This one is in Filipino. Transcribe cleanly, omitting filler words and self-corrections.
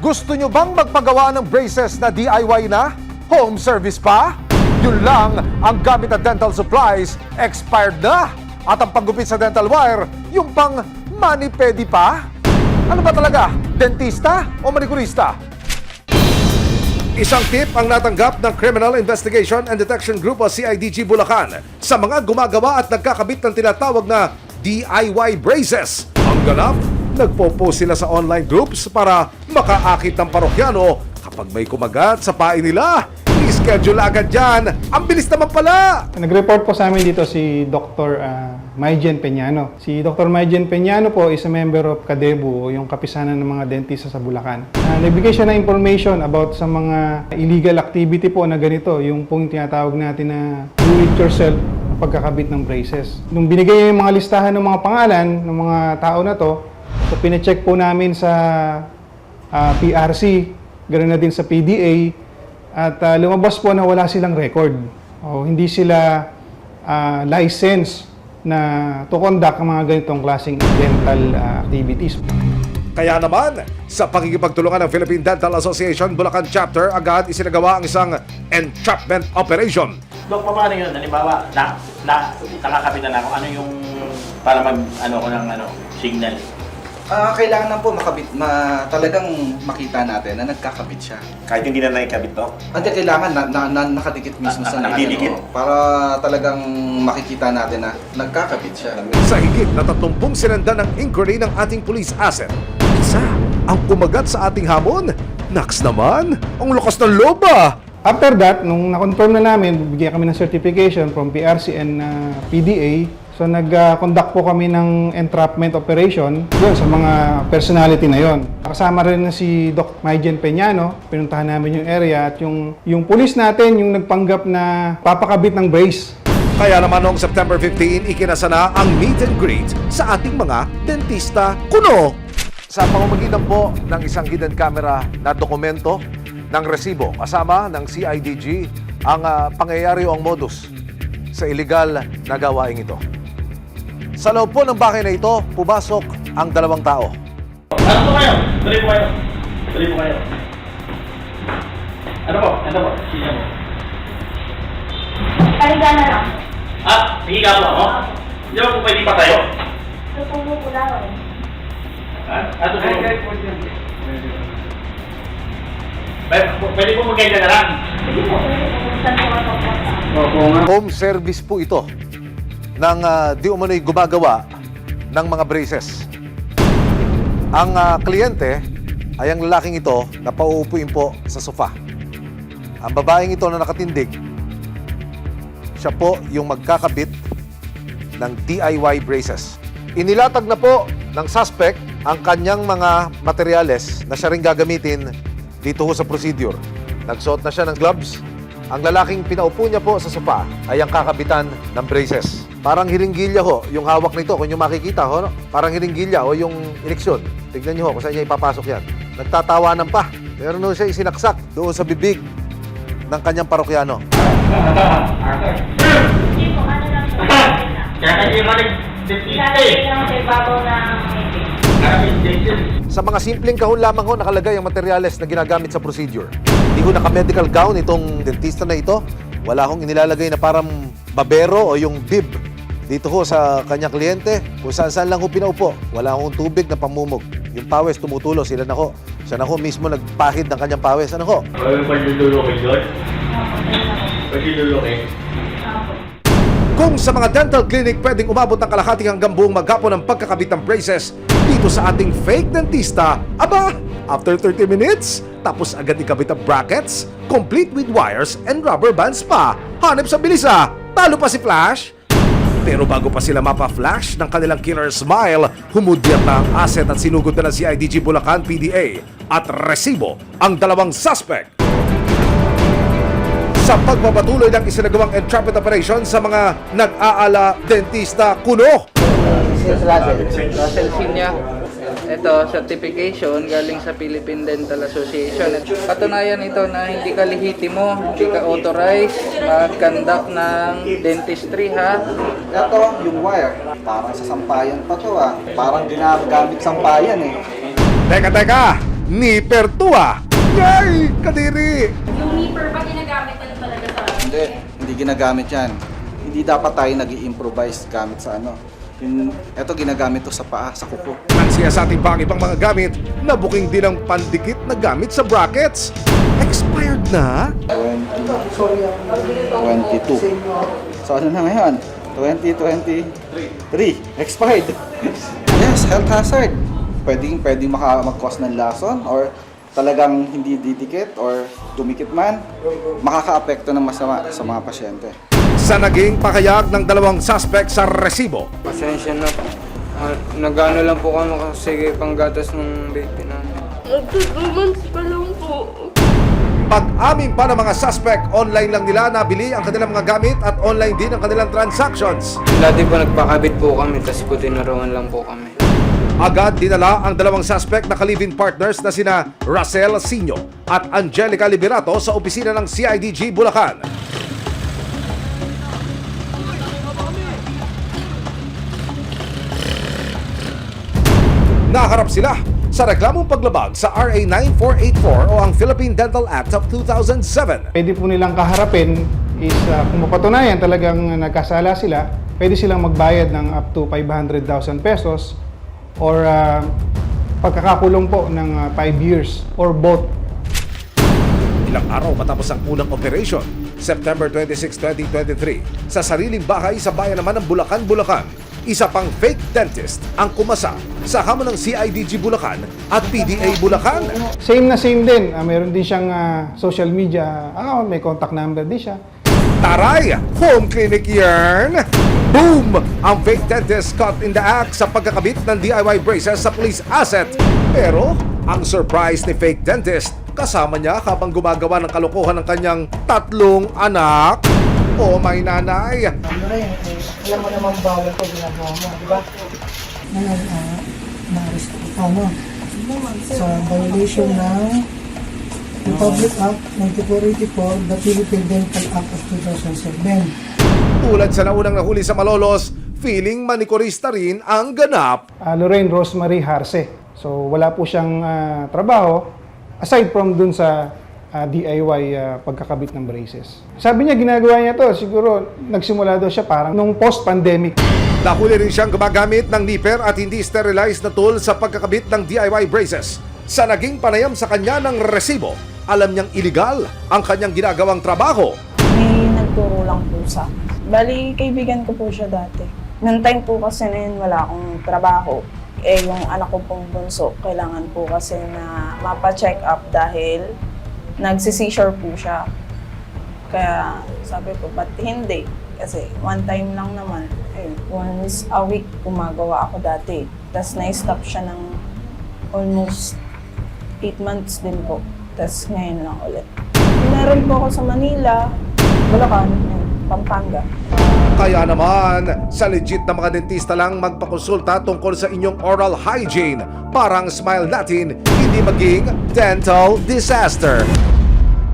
Gusto nyo bang magpagawa ng braces na DIY na? Home service pa? Yun lang, ang gamit na dental supplies, expired na. At ang paggupit sa dental wire, yung pang mani-pedi pa? Ano ba talaga? Dentista o manikurista? Isang tip ang natanggap ng Criminal Investigation and Detection Group o CIDG Bulacan sa mga gumagawa at nagkakabit ng tinatawag na DIY braces. Ang ganap, nagpo-post sila sa online groups para makaakit ng parokyano kapag may kumagat sa pain nila. I-schedule agad dyan. Ang bilis naman pala! Nag-report po sa amin dito si Dr. Maijen Peñano. Si Dr. Maijen Peñano po is a member of Kadebu, yung kapisanan ng mga dentista sa Bulacan. Nagbigay siya ng information about sa mga illegal activity po na ganito, yung pong tinatawag natin na do-it-yourself na pagkakabit ng braces. Nung binigay niya yung mga listahan ng mga pangalan ng mga tao na to, so pine-check po namin sa PRC, ganoon na din sa PDA, at lumabas po na wala silang record o hindi sila license na to conduct ang mga ganitong klaseng dental activities. Kaya naman, sa pakikipagtulungan ng Philippine Dental Association Bulacan Chapter, agad isinagawa ang isang entrapment operation. Dok, paano yun? Halimbawa, nakakapit na ako. Ano yung para ko ng signal? Kailangan na po talagang makita natin na nagkakabit siya. Kahit hindi na nakikabit, Dok? Hindi, kailangan nakadikit mismo sa nakadikit? para talagang makikita natin na nagkakabit siya. Sa higit na 30 sinanda ng inquiry ng ating police asset, isa ang kumagat sa ating hamon. Naks naman, ang lakas ng loob ah! After that, nung na-confirm na namin, bigyan kami ng certification from PRC and PDA. So nag-conduct po kami ng entrapment operation yun, sa mga personality na yon. Kasama rin na si Doc Maijen Peñano, pinuntahan namin yung area at yung police natin yung nagpanggap na papakabit ng brace. Kaya naman noong September 15, ikinasa na ang meet and greet sa ating mga dentista kuno. Sa pamamagitan po ng isang hidden camera na dokumento ng resibo kasama ng CIDG, ang pangyayari o ang modus sa illegal na gawain ito. Sa loob po ng bahay na ito, pumasok ang dalawang tao. Ano po kayo? Tuloy po kayo. Tuloy po kayo. Ano po? Sino mo? Pahiga na lang. Higa po ako? Hindi mo po pwede pa tayo? Tutungo ko lang eh. Tutungo. Pwede po mag-ganda na lang. Sige po, saan po ako punta? Home service po ito ng di umano'y gumagawa ng mga braces. Ang kliyente ay ang lalaking ito na pauupuin po sa sofa. Ang babaeng ito na nakatindig, siya po yung magkakabit ng DIY braces. Inilatag na po ng suspect ang kanyang mga materyales na siya rin gagamitin dito sa procedure. Nagsuot na siya ng gloves. Ang lalaking pinaupo niya po sa sofa ay ang kakabitan ng braces. Parang hiringgilya ho, yung hawak nito, kung nyo makikita ho, no? Parang hiringgilya o yung ineksyon. Tignan nyo ho kung saan niya ipapasok yan. Nagtatawanan pa. Meron ho siya isinaksak doon sa bibig ng kanyang parokyano. Sige po, ano lang po. Kaya kasi Ilalagay lang sa ibabaw ng Sa mga simpleng kahon lamang ho, nakalagay ang materyales na ginagamit sa procedure. Hindi ho naka-medical gown itong dentista na ito. Wala hong inilalagay na parang babero o yung bib dito ho sa kanyang kliyente. Kung saan-saan lang ho pinaupo. Wala hong tubig na pamumog. Yung pawis tumutulo, sila na ho. Siya na ho mismo nagpahid ng kanyang pawis. Ano ho? Pagdulukin doon? Pagdulukin? Kung sa mga dental clinic pwedeng umabot ng kalahati hanggang buong maghapon ang pagkakabit ng braces, dito sa ating fake dentista, aba, after 30 minutes, tapos agad ikabit ang brackets, complete with wires and rubber bands pa. Hanep sa bilisa, talo pa si Flash. Pero bago pa sila mapa-flash ng kanilang killer smile, humudyat na ang asset at sinugod na ng CIDG Bulacan PDA at resibo ang dalawang suspect. Sa pagpapatuloy ng isinagawang entrapment operation sa mga nag-aala dentista kuno. Russell Sinya. Ito, certification galing sa Philippine Dental Association. Patunayan ito na hindi ka lehitimo, hindi ka authorized mag-conduct ng dentistry, ha? Ito, yung wire. Parang sa sampayan pa to ah. Parang ginagamit sampayan eh. Teka, Nipper Tua. Yay! Kadiri! Yung nipper ba ginagamit na talaga sa... Hindi ginagamit yan. Hindi dapat tayo nag-i-improvise gamit sa ano. Ito ginagamit to sa paa, sa kuko. Ang siyasatin pa ang ibang mga gamit na booking din ang pandikit na gamit sa brackets. Expired na? 22. So ano na ngayon? 2023. Expired. Yes, health hazard. Pwedeng mag-cause ng lason or talagang hindi didikit or dumikit man, makaka-apekto ng masama sa mga pasyente. Sa naging pakayag ng dalawang suspect sa resibo, Pasensya na po. Nag-ano lang po kami kasi panggatas ng baby namin. 2 months pa lang po. pag-amin pa ng mga suspect, online lang nila nabili ang kanilang mga gamit at online din ang kanilang transactions. Dati po nagpakabit po kami, tapos po tinuruan lang po kami. Agad dinala ang dalawang suspect na ka-live-in partners na sina Racel Sinyo at Angelica Liberato sa opisina ng CIDG Bulacan. Naharap sila sa reklamong paglabag sa RA 9484 o ang Philippine Dental Act of 2007. Pwede po nilang kaharapin is kung mapatunayan talagang nagkasala sila, pwede silang magbayad ng up to 500,000 pesos or pagkakakulong po ng 5 years or both. Ilang araw matapos ang unang operation, September 26, 2023, sa sariling bahay sa bayan naman ng Bulacan, Bulacan, isa pang fake dentist ang kumasa sa hamon ng CIDG Bulacan at PDA Bulacan. Same na same din. Meron din siyang social media account, may contact number din siya. Taray! Home clinic yarn! Boom! Ang fake dentist caught in the act sa pagkakabit ng DIY braces sa police asset. Pero, ang surprise ni fake dentist, kasama niya habang gumagawa ng kalokohan ng kanyang 3 anak. O may nanay! Alam mo naman bawal ko ginagawa mo, di ba? Ngayon, na-arrest ko mo sa violation ng Republic Act 9484, the Philippine Dental Act of 2007. Tulad sa naunang nahuli sa Malolos, feeling manikurista rin ang ganap. Lorraine Rosemary Harce. So wala po siyang trabaho aside from dun sa DIY pagkakabit ng braces. Sabi niya ginagawa niya to, siguro nagsimula daw siya parang nung post-pandemic. Nahuli rin siyang gumagamit ng nipper at hindi sterilized na tool sa pagkakabit ng DIY braces. Sa naging panayam sa kanya ng resibo, alam niyang iligal ang kanyang ginagawang trabaho. May nagturo lang po sa. Bali, kaibigan ko po siya dati. Noong time po kasi na yun, wala akong trabaho. Yung anak ko pong bunso, kailangan po kasi na mapa-check up dahil nagsi-seizure po siya. Kaya sabi ko, ba't hindi? Kasi one time lang naman. Once a week gumagawa ako dati. Tapos na-stop siya ng almost 8 months din po. Tapos ngayon lang ulit. Meron po ako sa Manila, Bulacan, Pampanga. Kaya naman, sa legit na mga dentista lang magpakonsulta tungkol sa inyong oral hygiene. Parang smile natin, hindi maging dental disaster.